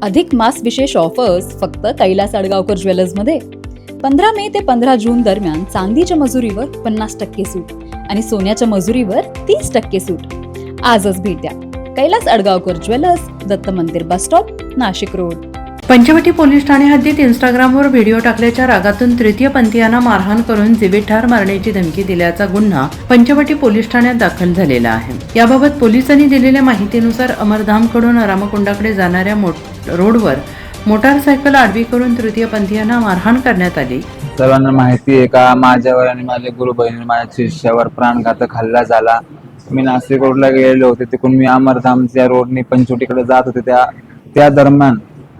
अधिक मास विशेष ऑफर्स फक्त कैलास अडगावकर ज्वेलर्समध्ये. 15 मे ते 15 जून दरम्यान चांदीच्या मजुरीवर 50% सूट आणि सोन्याच्या मजुरीवर 30% सूट. आजच भेट द्या कैलास अडगावकर ज्वेलर्स, दत्त मंदिर bus stop, Nashik road. Panchavati police ठाणे हद्दीत इंस्टाग्रामवर व्हिडिओ टाकल्याच्या रागातून तृतीयपंथीयांना मारहाण करून जीवित ठार मारण्याची धमकी दिल्याचा गुन्हा पंचवटी पोलीस ठाण्यात दाखल झालेला आहे. याबाबत पोलिसांनी दिलेल्या माहितीनुसार अमरधामकडून रामकुंडाकडे जाणाऱ्या रोडवर मोटारसायकल आडवी करून तृतीयपंथीयांना मारहाण करण्यात आली. सर्वांना माहिती आहे का, माझ्यावर आणि माझ्या गुरु बहिणी माझ्या शिष्यावर प्राणघातक हल्ला झाला. मी नाशिक रोडला गेलेले होते, तिकडून मी अमरधामच्या रोडने पंचवटीकडे जात होते. त्या दरम्यान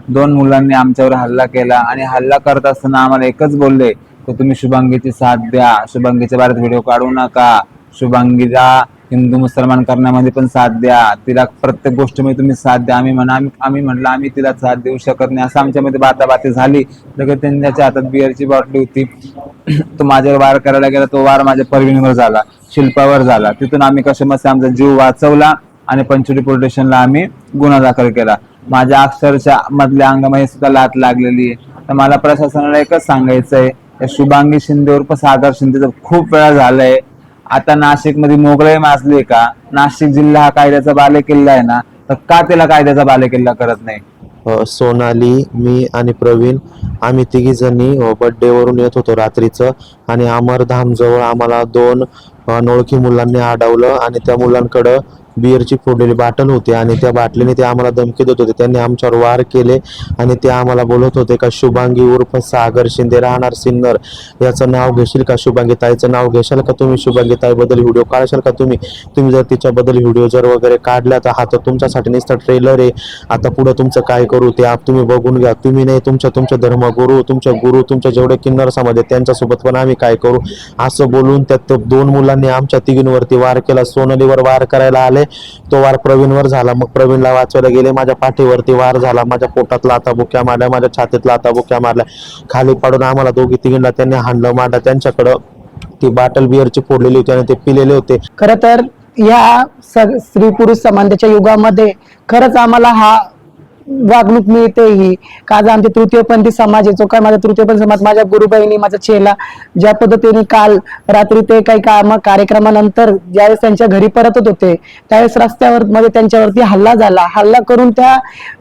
2 मुलांनी आमच्यावर हल्ला केला आणि हल्ला करत असताना आम्हाला एकच बोलले की तुम्ही शुभांगीची साथ द्या, शुभांगीच्या बाहेर व्हिडिओ काढू नका, शुभांगीला हिंदू मुसलमान करण्यामध्ये पण साथ द्या, तिला प्रत्येक गोष्टीमध्ये तुम्ही साथ द्या. आम्ही म्हटलं आम्ही तिला साथ देऊ शकत नाही, असं आमच्यामध्ये बाताबाती झाली. लगेच त्यांच्या हातात बिअरची बॉटली होती, तो माझ्यावर वार करायला गेला. तो वार माझ्या परवीणवर झाला, शिल्पावर झाला. तिथून आम्ही कशामध्ये आमचा जीव वाचवला आणि पंचवटी पोलीस स्टेशनला आम्ही गुन्हा दाखल केला. माझ्या अक्षरशः मधल्या अंगामध्ये सुद्धा लात लागलेली आहे. तर मला प्रशासनाला एकच सांगायचं आहे, या शुभांगी शिंदे उर्फ सागर शिंदेचं खूप वेळा झालंय. आता नाशिक मध्ये मोगलाई माजली का? नाशिक जिल्हा हा कायद्याचा बालेकिल्ला आहे ना, तर का त्याला कायद्याचा बालेकिल्ला करत नाही? सोनाली, मी आणि प्रवीण आम्ही तिघी जणी बर्थडे वरून येत होतो रात्रीचं आणि अमरधाम जवळ आम्हाला 2 अनोळखी मुलांनी अडवलं आणि त्या मुलांकडं बिअरची फोडलेली बाटल होती आणि त्या बाटलीने ते आम्हाला धमकी देत होते. त्यांनी आमच्यावर वार केले आणि ते आम्हाला बोलत होते का शुभांगी उर्फ सागर शिंदे राहणार सिन्नर याचं नाव घेशील का, शुभांगी ताईचं नाव घेशाल का तुम्ही, शुभांगी ताईबद्दल व्हिडिओ काढशाल का तुम्ही जर तिच्याबद्दल व्हिडिओ जर वगैरे काढला तर हा तर तुमच्यासाठी नुसता ट्रेलर आहे. आता पुढे तुमचं काय करू ते तुम्ही बघून घ्या. तुम्ही नाही, तुमच्या धर्मगुरू, तुमच्या जेवढे किन्नर समाज आहेत त्यांच्यासोबत पण आम्ही काय करू, असं बोलून त्यात 2 मुलांनी आमच्या तिघींवरती वार केला. सोनालीवर वार करायला आले, तो वार प्रवीणवर झाला. मग प्रवीणला वाचवायला गेले, माझ्या पाठीवरती वार झाला, माझ्या पोटात लाथाबुक्या मारल्या, माझ्या छातीत लाथाबुक्या मारल्या. खाली पाडून आम्हाला दोघी तिघींना त्यांनी हाणलं मारलं. त्यांच्याकडं ती बाटल बिअरची फोडलेली होती आणि ते पिलेले होते. खरं तर या स्त्री पुरुष समानतेच्या युगामध्ये खरंच आम्हाला हा वागणूक मिळते ही का आज आमचे तृतीयपंथी समाज आहे, जो काय माझा तृतीयपंथी समाज, माझ्या गुरु बहिणी, माझा चेला ज्या पद्धतीने काल रात्री ते काही कार्यक्रमानंतर ज्यावेळेस त्यांच्या घरी परतत होते त्यावेळेस रस्त्यावर मध्ये त्यांच्यावरती हल्ला झाला. हल्ला करून त्या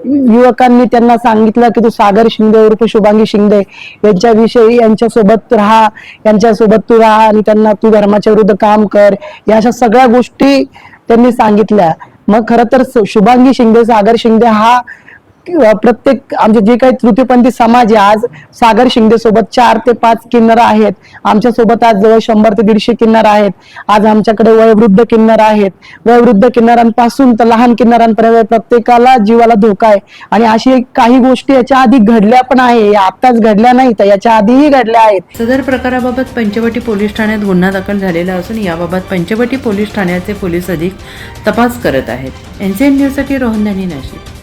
युवकांनी त्यांना सांगितलं की तू सागर शिंदे उर्फ शुभांगी शिंदे यांच्याविषयी यांच्यासोबत राहा, यांच्यासोबत तू राहा आणि त्यांना तू धर्माच्या विरुद्ध काम कर, या अशा सगळ्या गोष्टी त्यांनी सांगितल्या. मग खरं तर शुभांगी शिंदे, सागर शिंदे हा प्रत्येक आमचे जे काही तृतीयपंथी समाज आहे, आज सागर शिंदे सोबत 4 ते 5 किन्नर आहेत. आमच्या सोबत आज जवळ 100 ते 150 किन्नर आहेत. आज आमच्याकडे वयोवृद्ध किन्नर आहेत. वयोवृद्ध किन्नरांपासून तर लहान किन्नरांपर्यंत प्रत्येकाला जीवाला धोका आहे. आणि अशी काही गोष्टी याच्या आधी घडल्या पण आहे, आताच घडल्या नाही तर याच्या आधीही घडल्या आहेत. सदर प्रकाराबाबत पंचवटी पोलीस ठाण्यात गुन्हा दाखल झालेला असून याबाबत पंचवटी पोलीस ठाण्याचे पोलीस अधिक तपास करत आहेत. NCN न्यूजसाठी रोहन धानी, नाशिक.